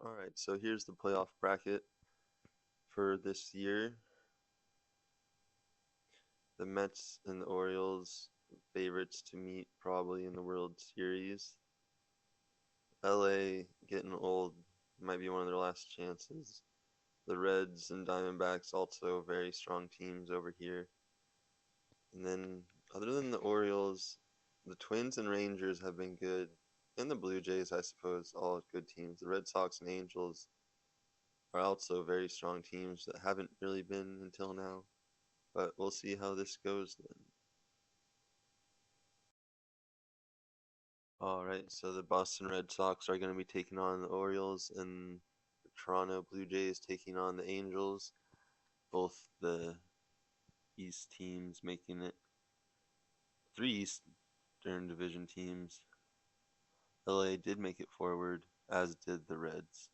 All right, so here's the playoff bracket for this year. The Mets and the Orioles, favorites to meet probably in the World Series. LA getting old, might be one of their last chances. The Reds and Diamondbacks also very strong teams over here. And then other than the Orioles, the Twins and Rangers have been good. And the Blue Jays, I suppose, all good teams. The Red Sox and Angels are also very strong teams that haven't really been until now. But we'll see how this goes then. All right, so the Boston Red Sox are going to be taking on the Orioles, and the Toronto Blue Jays taking on the Angels. Both the East teams making it. Three Eastern Division teams. LA did make it forward, as did the Reds.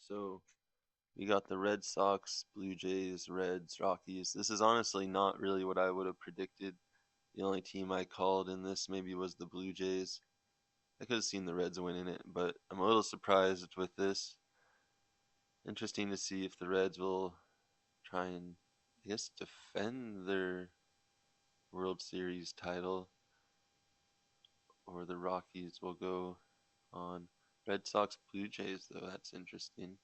So we got the Red Sox, Blue Jays, Reds, Rockies. This is honestly not really what I would have predicted. The only team I called in this maybe was the Blue Jays. I could have seen the Reds winning it, but I'm a little surprised with this. Interesting to see if the Reds will try and, I guess, defend their World Series title, or the Rockies will go on. Red Sox, Blue Jays, though, that's interesting.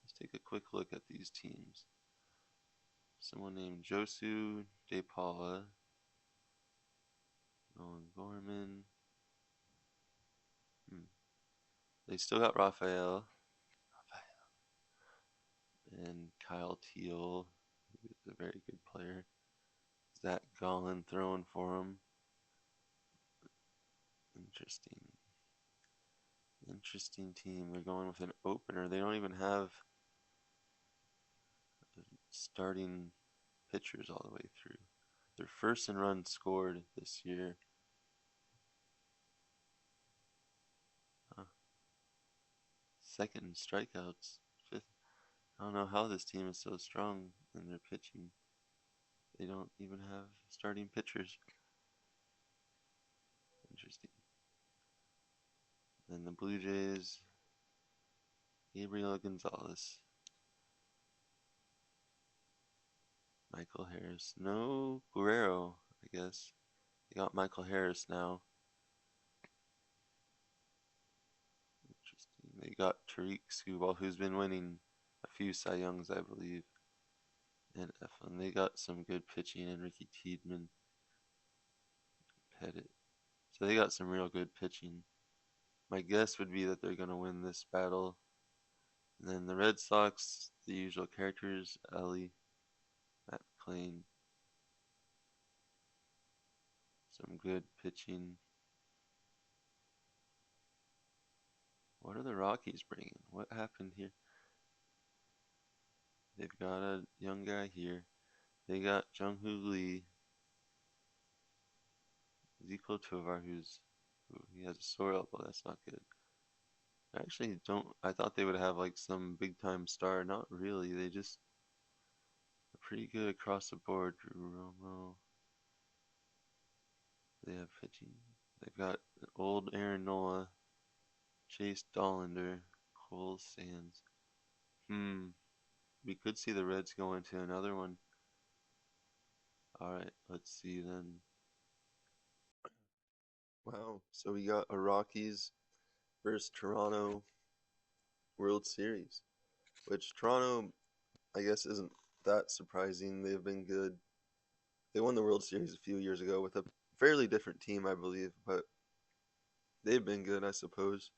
Let's take a quick look at these teams. Someone named Josu De Paula, Nolan Gorman. They still got Rafael and Kyle Teal, who's a very good player. Zach Gallen throwing for him. Interesting. Interesting team. They're going with an opener. They don't even have starting pitchers all the way through. Their first in runs scored this year. Huh. Second in strikeouts. Fifth. I don't know how this team is so strong in their pitching. They don't even have starting pitchers. Interesting. Then the Blue Jays, Gabriel Gonzalez, Michael Harris. No Guerrero, I guess. They got Michael Harris now. Interesting. They got Tariq Skubal, who's been winning a few Cy Youngs, I believe. And Eflin. They got some good pitching, and Ricky Tiedemann, Pettit. So they got some real good pitching. My guess would be that they're going to win this battle. And then the Red Sox, the usual characters, Ellie, Matt McClain. Some good pitching. What are the Rockies bringing? What happened here? They've got a young guy here. They got Jung-Hoo Lee, Ezekiel Tovar, he has a sore elbow. That's not good. I actually don't. I thought they would have like some big time star. Not really. They just are pretty good across the board. Drew Romo. They have pitching. They've got old Aaron Nola, Chase Dollander, Cole Sands. We could see the Reds go into another one. Alright, let's see then. Wow, so we got a Rockies versus Toronto. World Series, which Toronto, I guess, isn't that surprising. They've been good. They won the World Series a few years ago with a fairly different team, I believe, but they've been good, I suppose.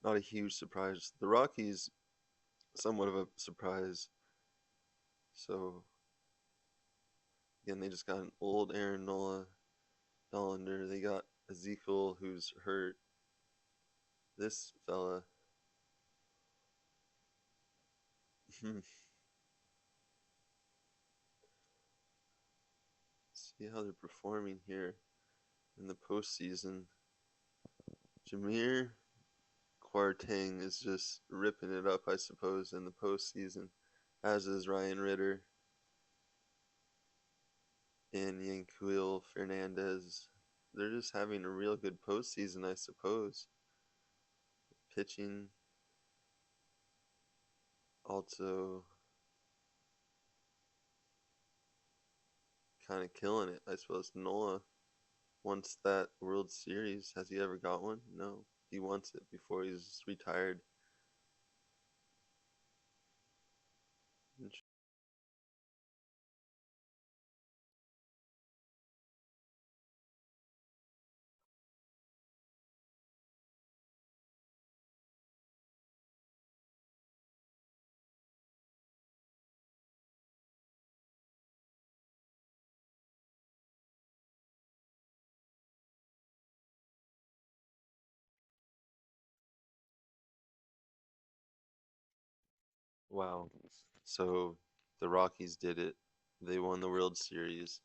Not a huge surprise. The Rockies, somewhat of a surprise. So, again, they just got an old Aaron Nola Dollander. They got Ezekiel, who's hurt. This fella, see how they're performing here in the postseason. Jameer Kwarteng is just ripping it up, I suppose, in the postseason, as is Ryan Ritter and Yanquiel Fernandez. They're just having a real good postseason, I suppose. Pitching also kind of killing it, I suppose. Nola wants that World Series. Has he ever got one? No. He wants it before he's retired. Wow. So the Rockies did it. They won the World Series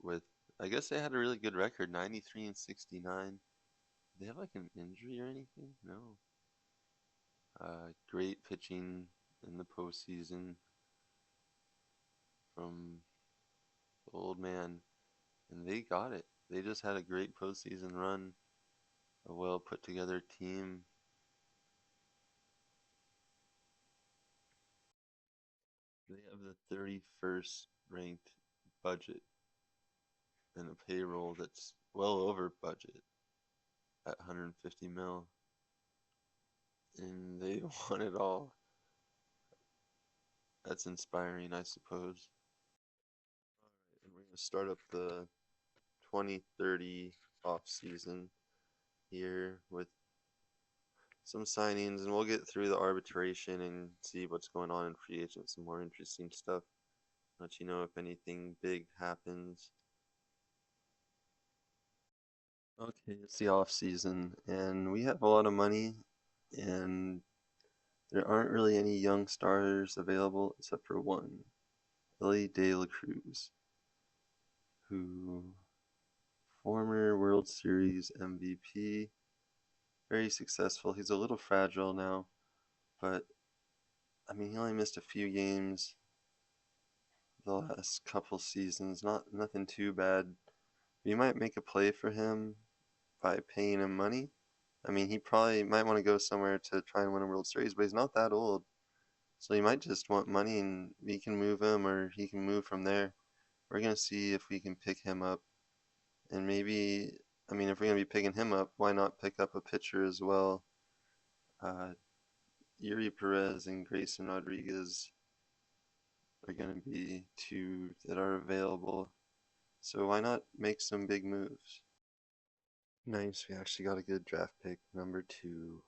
with, I guess they had a really good record, 93 and 69. Did they have like an injury or anything? No. Great pitching in the postseason from the old man, and they got it. They just had a great postseason run, a well put together team. They have the 31st ranked budget and a payroll that's well over budget at 150 mil, and they won it all. That's inspiring, I suppose. And we're gonna start up the 2030 off season here with some signings, and we'll get through the arbitration and see what's going on in free agents, some more interesting stuff. Let you know if anything big happens. Okay, it's the off season, and we have a lot of money, and there aren't really any young stars available except for one, Ellie De La Cruz, who former World Series MVP, very successful. He's a little fragile now, but I mean, he only missed a few games the last couple seasons. Nothing too bad. You might make a play for him by paying him money. I mean, he probably might want to go somewhere to try and win a World Series, but he's not that old. So you might just want money and we can move him or he can move from there. We're going to see if we can pick him up. And maybe, I mean, if we're going to be picking him up, why not pick up a pitcher as well? Uh, Yuri Perez and Grayson Rodriguez are going to be two that are available. So why not make some big moves? Nice, we actually got a good draft pick, number 2.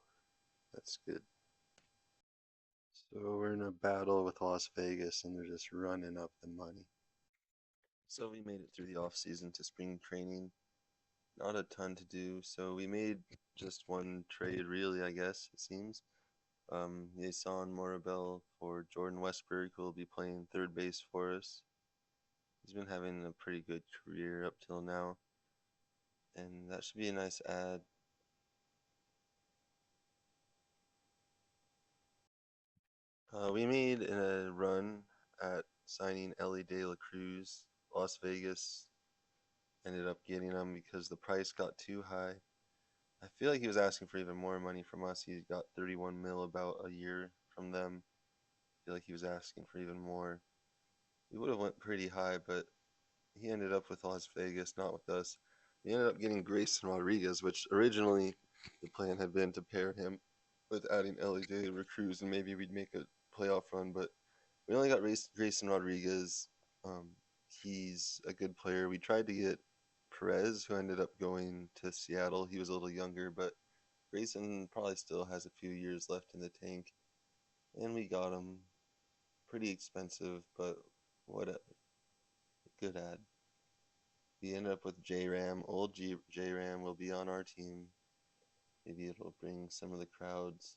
That's good. So we're in a battle with Las Vegas and they're just running up the money. So we made it through the off season to spring training. Not a ton to do, so we made just one trade really, I guess, it seems. Yason Morabel for Jordan Westberg, who will be playing third base for us. He's been having a pretty good career up till now, and that should be a nice add. We made a run at signing Ellie De La Cruz. Las Vegas ended up getting him because the price got too high. I feel like he was asking for even more money from us. He got 31 mil about a year from them. I feel like he was asking for even more. We would have went pretty high, but he ended up with Las Vegas, not with us. We ended up getting Grayson Rodriguez, which originally the plan had been to pair him with adding LJ or Cruz, and maybe we'd make a playoff run. But we only got Grayson Rodriguez. Um, he's a good player. We tried to get Perez, who ended up going to Seattle. He was a little younger, but Grayson probably still has a few years left in the tank. And we got him. Pretty expensive, but whatever. Good ad. We ended up with J Ram. Old J Ram will be on our team. Maybe it'll bring some of the crowds